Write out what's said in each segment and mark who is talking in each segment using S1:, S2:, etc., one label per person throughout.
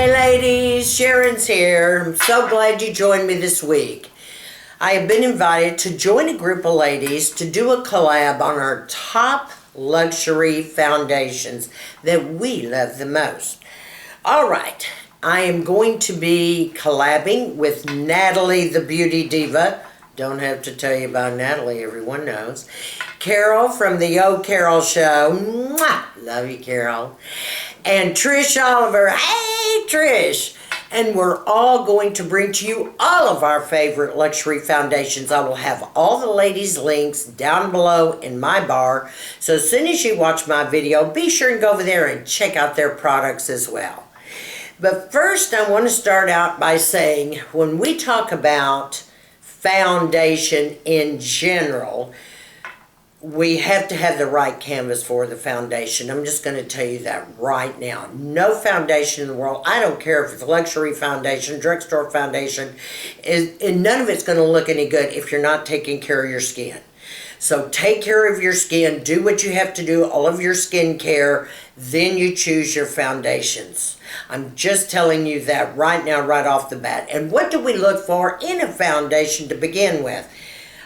S1: Hey ladies, Sharon's here. I'm so glad you joined me this week. I have been invited to join a group of ladies to do a collab on our top luxury foundations that we love the most. Alright, I am going to be collabing with Nathalie the Beauty Diva. Don't have to tell you about Nathalie, everyone knows. Carol from the Carol Show. Mwah! Love you, Carol. And Trish Oliver. Hey, Trish! And we're all going to bring to you all of our favorite luxury foundations. I will have all the ladies' links down below in my bar. So as soon as you watch my video, be sure and go over there and check out their products as well. But first, I want to start out by saying, when we talk about foundation in general, we have to have the right canvas for the foundation. I'm just going to tell you that right now. No foundation in the world, I don't care if it's a luxury foundation, drugstore foundation, and none of it's going to look any good if you're not taking care of your skin. So take care of your skin, do what you have to do, all of your skin care, then you choose your foundations. I'm just telling you that right now, right off the bat. And what do we look for in a foundation to begin with?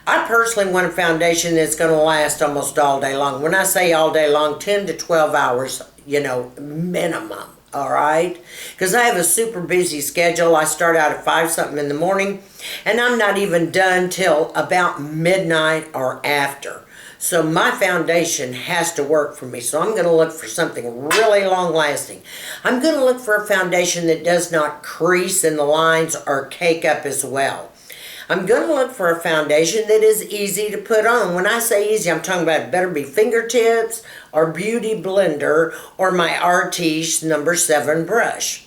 S1: I personally want a foundation that's going to last almost all day long. When I say all day long, 10 to 12 hours, minimum, all right? Because I have a super busy schedule. I start out at 5-something in the morning, and I'm not even done till about midnight or after. So my foundation has to work for me. So I'm going to look for something really long-lasting. I'm going to look for a foundation that does not crease in the lines or cake up as well. I'm going to look for a foundation that is easy to put on. When I say easy, I'm talking about it better be fingertips or beauty blender or my Artiche number 7 brush.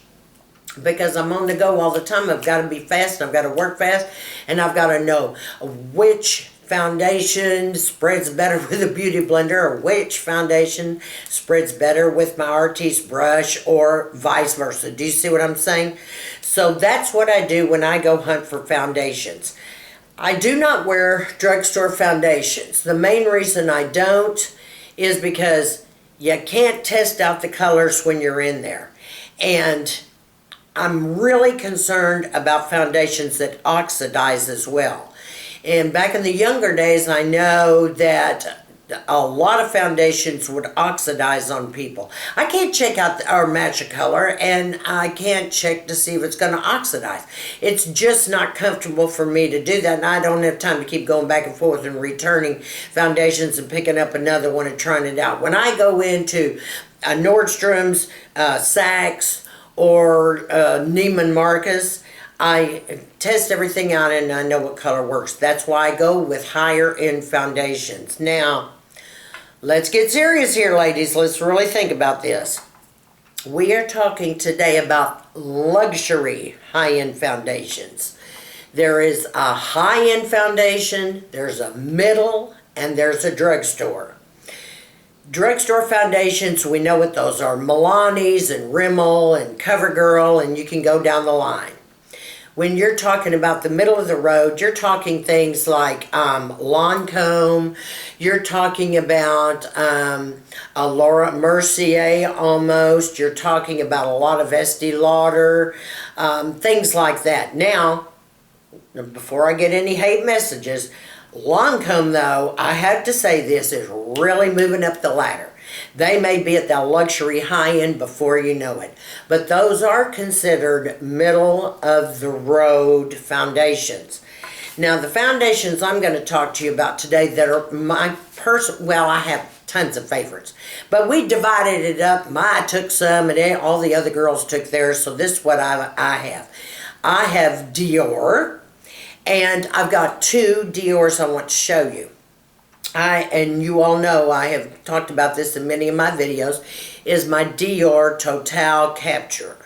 S1: Because I'm on the go all the time. I've got to be fast, I've got to work fast, and I've got to know which foundation spreads better with a beauty blender or which foundation spreads better with my Artiche brush or vice versa. Do you see what I'm saying? So that's what I do when I go hunt for foundations. I do not wear drugstore foundations. The main reason I don't is because you can't test out the colors when you're in there. And I'm really concerned about foundations that oxidize as well. And back in the younger days, I know that a lot of foundations would oxidize on people. I can't check out or match a color, and I can't check to see if it's going to oxidize. It's just not comfortable for me to do that, and I don't have time to keep going back and forth and returning foundations and picking up another one and trying it out. When I go into a Nordstrom's, Saks, or Neiman Marcus, I test everything out and I know what color works. That's why I go with higher end foundations. Now, let's get serious here, ladies. Let's really think about this. We are talking today about luxury high-end foundations. There is a high-end foundation, there's a middle, and there's a drugstore. Drugstore foundations, we know what those are. Milani's and Rimmel and CoverGirl, and you can go down the line. When you're talking about the middle of the road, you're talking things like Lancome, you're talking about a Laura Mercier almost, you're talking about a lot of Estee Lauder, things like that. Now, before I get any hate messages, Lancome, though, I have to say this, is really moving up the ladder. They may be at the luxury high-end before you know it. But those are considered middle-of-the-road foundations. Now, the foundations I'm going to talk to you about today that are my well, I have tons of favorites. But we divided it up. I took some, and all the other girls took theirs. So this is what I have. I have Dior, and I've got 2 Diors I want to show you. And you all know, I have talked about this in many of my videos, is my Dior Total Capture.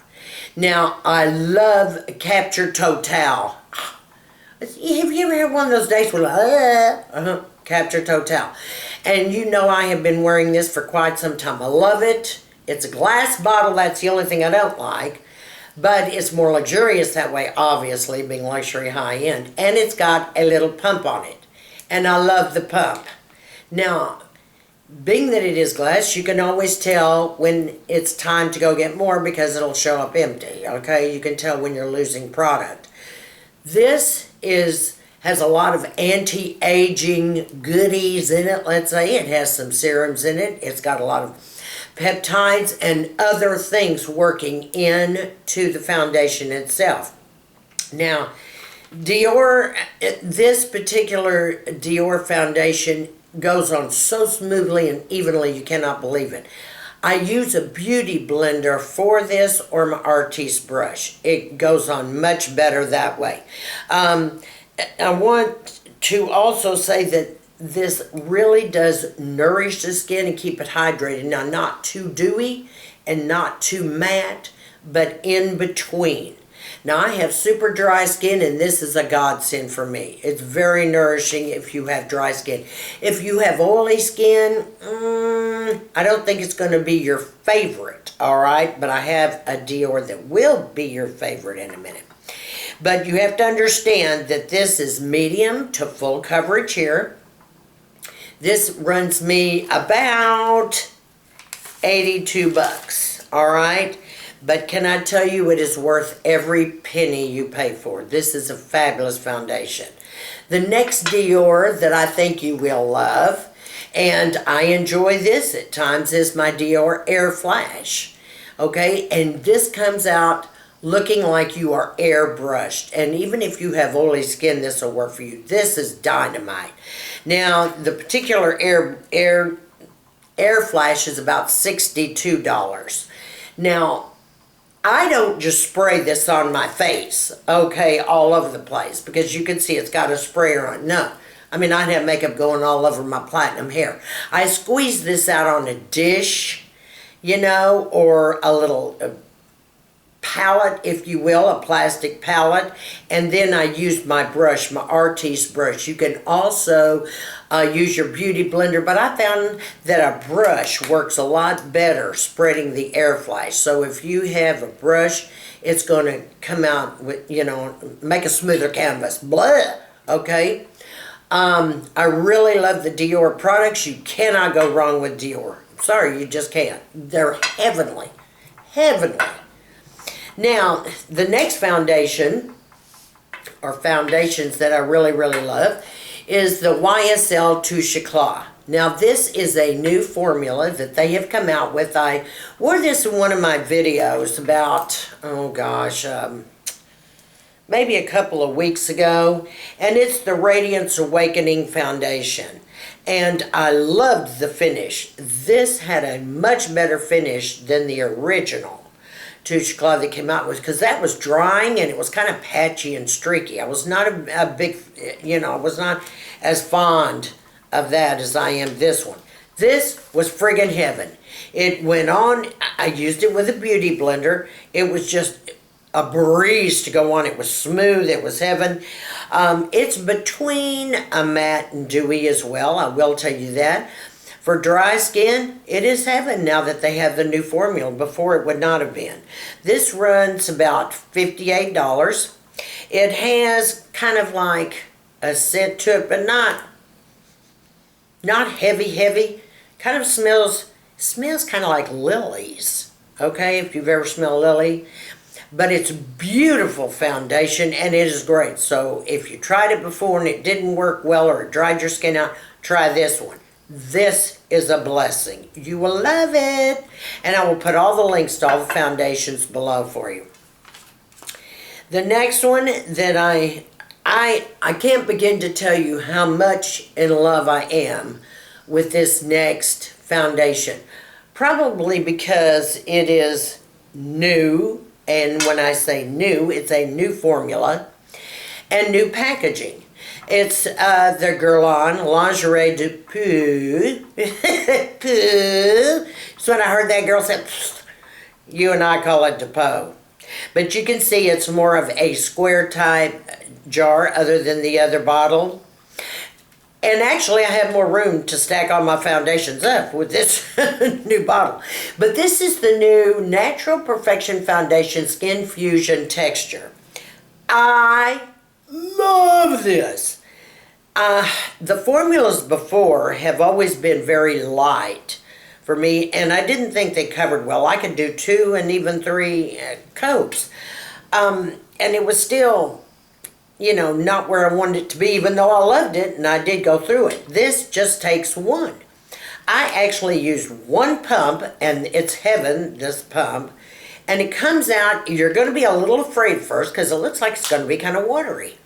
S1: Now, I love Capture Total. Have you ever had one of those days where Capture Total? And you know I have been wearing this for quite some time. I love it. It's a glass bottle. That's the only thing I don't like. But it's more luxurious that way, obviously, being luxury high-end. And it's got a little pump on it. And I love the pump. Now, being that it is glass, you can always tell when it's time to go get more because it'll show up empty, okay? You can tell when you're losing product. This has a lot of anti-aging goodies in it, let's say. It has some serums in it. It's got a lot of peptides and other things working into the foundation itself. Now, Dior, this particular Dior foundation goes on so smoothly and evenly you cannot believe it. I use a beauty blender for this or my artiste brush. It goes on much better that way. I want to also say that this really does nourish the skin and keep it hydrated. Now, not too dewy and not too matte, but in between. Now, I have super dry skin, and this is a godsend for me. It's very nourishing if you have dry skin. If you have oily skin, I don't think it's going to be your favorite, all right? But I have a Dior that will be your favorite in a minute. But you have to understand that this is medium to full coverage here. This runs me about 82 bucks, all right? But can I tell you, it is worth every penny you pay for it. This is a fabulous foundation. The next Dior that I think you will love, and I enjoy this at times, is my Dior Airflight. Okay, and this comes out looking like you are airbrushed. And even if you have oily skin, this will work for you. This is dynamite. Now, the particular Airflight is about $62. Now, I don't just spray this on my face, okay, all over the place, because you can see it's got a sprayer on. No, I mean, I'd have makeup going all over my platinum hair. I squeeze this out on a dish, you know, or a little palette, if you will, a plastic palette, and then I used my brush, my artiste brush. You can also use your beauty blender, but I found that a brush works a lot better spreading the Airflight. So if you have a brush, it's going to come out with, you know, make a smoother canvas. Blah, okay? I really love the Dior products. You cannot go wrong with Dior. Sorry, you just can't. They're heavenly. Heavenly. Now, the next foundation, or foundations that I really, really love, is the YSL Touche Éclat. Now, this is a new formula that they have come out with. I wore this in one of my videos about, oh gosh, maybe a couple of weeks ago, and it's the Radiance Awakening Foundation. And I loved the finish. This had a much better finish than the original Touche Éclat that came out with, because that was drying and it was kind of patchy and streaky. I was not a big, you know, I was not as fond of that as I am this one. This was friggin' heaven. It went on, I used it with a beauty blender. It was just a breeze to go on. It was smooth, it was heaven. It's between a matte and dewy as well, I will tell you that. For dry skin, it is heaven now that they have the new formula. Before, it would not have been. This runs about $58. It has kind of like a scent to it, but not heavy. Kind of smells kind of like lilies. Okay, if you've ever smelled lily. But it's beautiful foundation, and it is great. So if you tried it before and it didn't work well, or it dried your skin out, try this one. This is a blessing. You will love it. And I will put all the links to all the foundations below for you. The next one that I can't begin to tell you how much in love I am with this next foundation. Probably because it is new, and when I say new, it's a new formula and new packaging. It's the Guerlain Lingerie de Peu. Peu. So when I heard that girl say, you and I call it Depot. But you can see it's more of a square type jar other than the other bottle. And actually I have more room to stack all my foundations up with this new bottle. But this is the new Natural Perfection Foundation Skin Fusion Texture. I love this. The formulas before have always been very light for me, and I didn't think they covered well. I could do 2 and even 3 coats. And it was still, you know, not where I wanted it to be, even though I loved it and I did go through it. This just takes 1. I actually used 1 pump, and it's heaven, this pump. And it comes out, you're going to be a little afraid first because it looks like it's going to be kind of watery.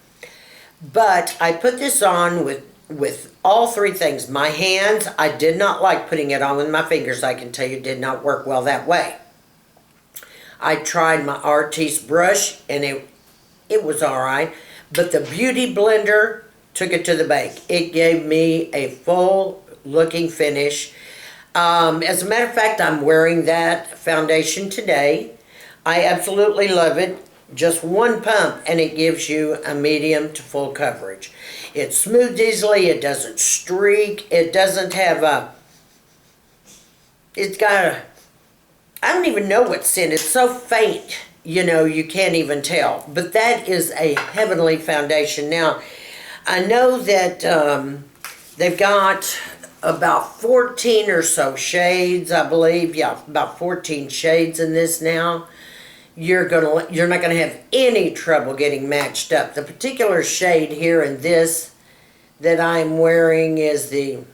S1: But I put this on with all 3 things. My hands, I did not like putting it on with my fingers. I can tell you, did not work well that way. I tried my artiste brush, and it was all right. But the Beauty Blender took it to the bank. It gave me a full looking finish. As a matter of fact, I'm wearing that foundation today. I absolutely love it. Just 1 pump and it gives you a medium to full coverage. It smooths easily, it doesn't streak, it doesn't have it's got a, I don't even know what's in it. It's so faint, you know, you can't even tell. But that is a heavenly foundation. Now, I know that they've got about 14 or so shades, I believe. Yeah, about 14 shades in this now. You're not gonna have any trouble getting matched up. The particular shade here in this that I'm wearing is the,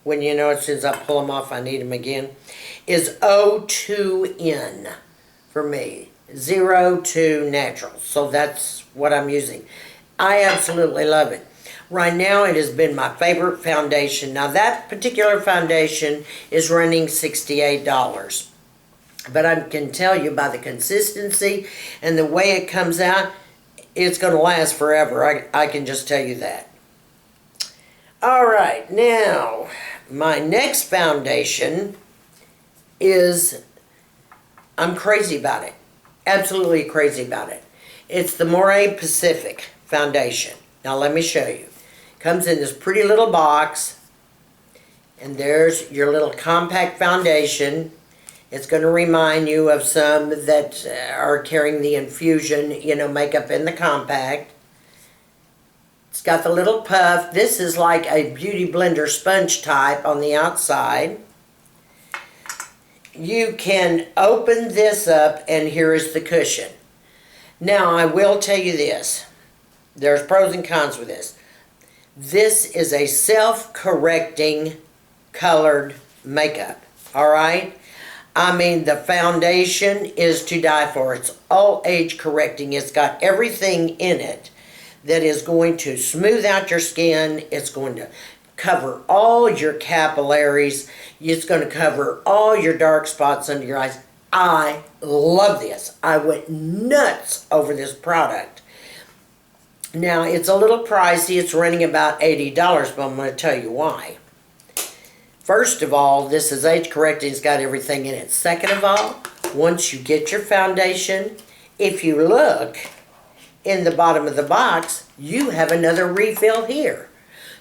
S1: when you know, as soon as I pull them off, I need them again, is O2N for me. 02 Natural. So that's what I'm using. I absolutely love it. Right now, it has been my favorite foundation. Now, that particular foundation is running $68. But I can tell you by the consistency and the way it comes out, it's going to last forever. I can just tell you that. All right, now, my next foundation is, I'm crazy about it. Absolutely crazy about it. It's the Moray Pacific foundation. Now, let me show you. It comes in this pretty little box, and there's your little compact foundation. It's going to remind you of some that are carrying the infusion, you know, makeup in the compact. It's got the little puff. This is like a Beauty Blender sponge type on the outside. You can open this up, and here is the cushion. Now, I will tell you this. There's pros and cons with this. This is a self-correcting colored makeup, all right? I mean, the foundation is to die for. It's all age correcting. It's got everything in it that is going to smooth out your skin. It's going to cover all your capillaries. It's going to cover all your dark spots under your eyes. I love this. I went nuts over this product. Now, it's a little pricey. It's running about $80, but I'm going to tell you why. First of all, this is age correcting. It's got everything in it. Second of all, once you get your foundation, if you look in the bottom of the box, you have another refill here.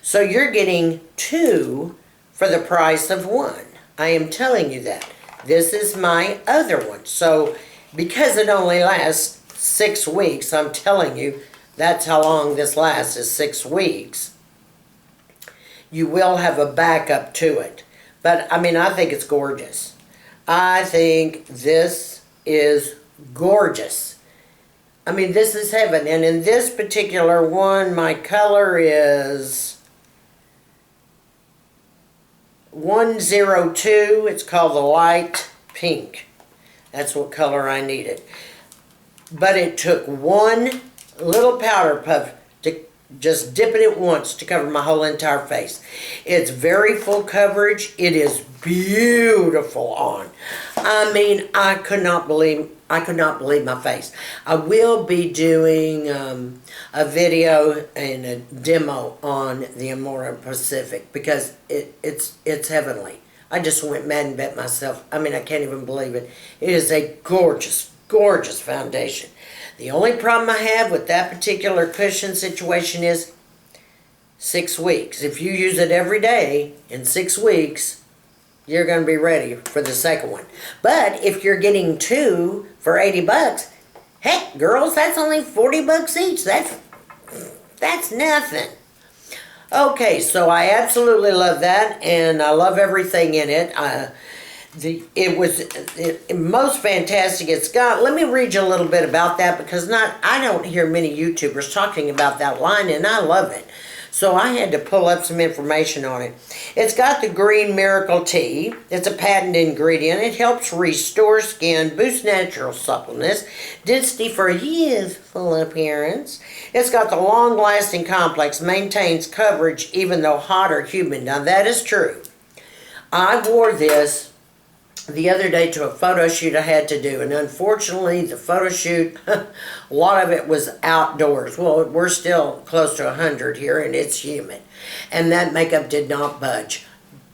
S1: So you're getting 2 for the price of 1. I am telling you that. This is my other one. So because it only lasts 6 weeks, I'm telling you, that's how long this lasts, is 6 weeks. You will have a backup to it. But, I mean, I think it's gorgeous. I think this is gorgeous. I mean, this is heaven. And in this particular one, my color is 102. It's called the light pink. That's what color I needed. But it took 1 little powder puff to just dip it once to cover my whole entire face. It's very full coverage. It is beautiful on. I mean, I could not believe my face. I will be doing a video and a demo on the Amore Pacific because it's heavenly. I just went mad and bet myself. I mean, I can't even believe it. It is a gorgeous, gorgeous foundation. The only problem I have with that particular cushion situation is 6 weeks. If you use it every day in 6 weeks, you're going to be ready for the second one. But if you're getting 2 for $80, heck, girls, that's only $40 each. That's nothing. Okay, so I absolutely love that, and I love everything in it. It was most fantastic. It's got, let me read you a little bit about that, because I don't hear many YouTubers talking about that line, and I love it. So I had to pull up some information on it. It's got the green miracle tea. It's a patented ingredient. It helps restore skin, boost natural suppleness, density for a youthful appearance. It's got the long-lasting complex, maintains coverage even though hot or humid. Now that is true. I wore this the other day to a photo shoot I had to do, and unfortunately the photo shoot, a lot of it was outdoors. Well, we're still close to 100 here, and it's humid, and that makeup did not budge,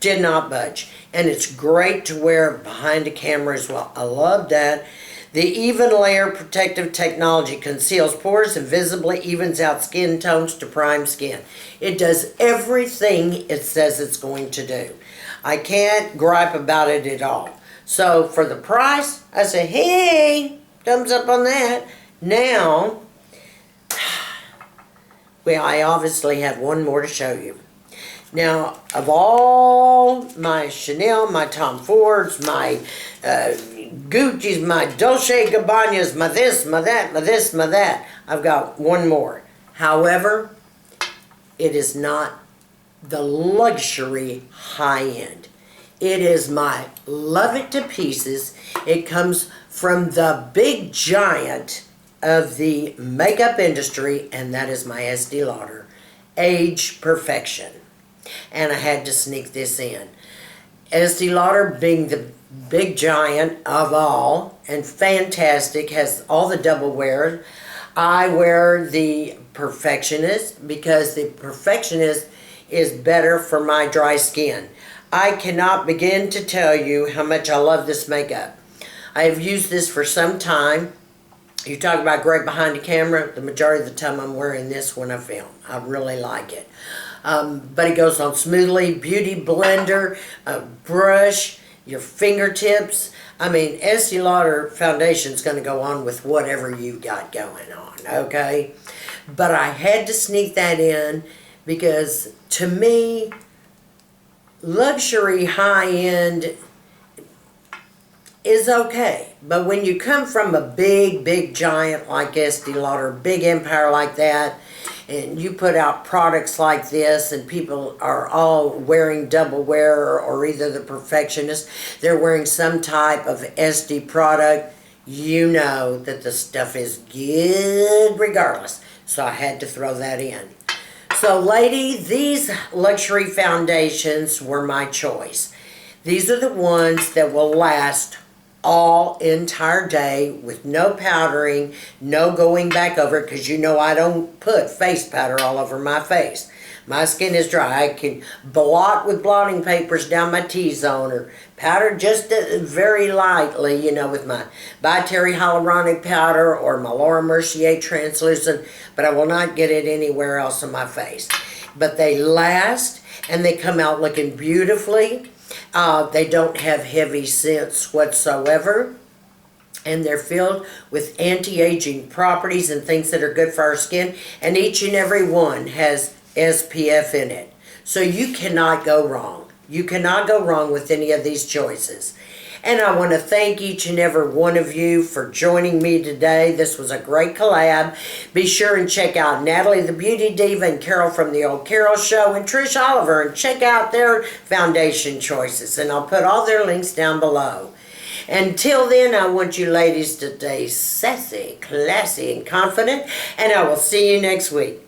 S1: and it's great to wear behind a camera as well. I love that. The even layer protective technology conceals pores and visibly evens out skin tones to prime skin. It does everything it says it's going to do. I can't gripe about it at all. So for the price, I say, hey, thumbs up on that. Now, well, I obviously have one more to show you. Now, of all my Chanel, my Tom Fords, my Gucci's, my Dolce & Gabbanas, my this, my that, my this, my that, I've got one more. However, it is not the luxury high-end. It is my love it to pieces. It comes from the big giant of the makeup industry, and that is my Estee Lauder Age Perfection. And I had to sneak this in. Estee Lauder, being the big giant of all, and fantastic, has all the double wear. I wear the Perfectionist because the Perfectionist is better for my dry skin. I cannot begin to tell you how much I love this makeup. I have used this for some time. You talk about great behind the camera, the majority of the time I'm wearing this when I film. I really like it. But it goes on smoothly. Beauty blender, a brush, your fingertips. I mean, Estee Lauder foundation is going to go on with whatever you got going on, okay? But I had to sneak that in because, to me, luxury high-end is okay. But when you come from a big giant like Estee Lauder, big empire like that, and you put out products like this, and people are all wearing double wear, or either the Perfectionist, they're wearing some type of Estee product, you know that the stuff is good regardless. So I had to throw that in. So lady, these luxury foundations were my choice. These are the ones that will last all entire day with no powdering, no going back over it, because you know I don't put face powder all over my face. My skin is dry. I can blot with blotting papers down my T-zone, or powder just very lightly, you know, with my By Terry hyaluronic powder or my Laura Mercier translucent, but I will not get it anywhere else on my face. But they last, and they come out looking beautifully. They don't have heavy scents whatsoever, and they're filled with anti-aging properties and things that are good for our skin, and each and every one has SPF in it. So you cannot go wrong. You cannot go wrong with any of these choices. And I want to thank each and every one of you for joining me today. This was a great collab. Be sure and check out Nathalie the Beauty Diva and Carol from the Old Carol Show and Trish Oliver, and check out their foundation choices. And I'll put all their links down below. Until then, I want you ladies to stay sassy, classy, and confident. And I will see you next week.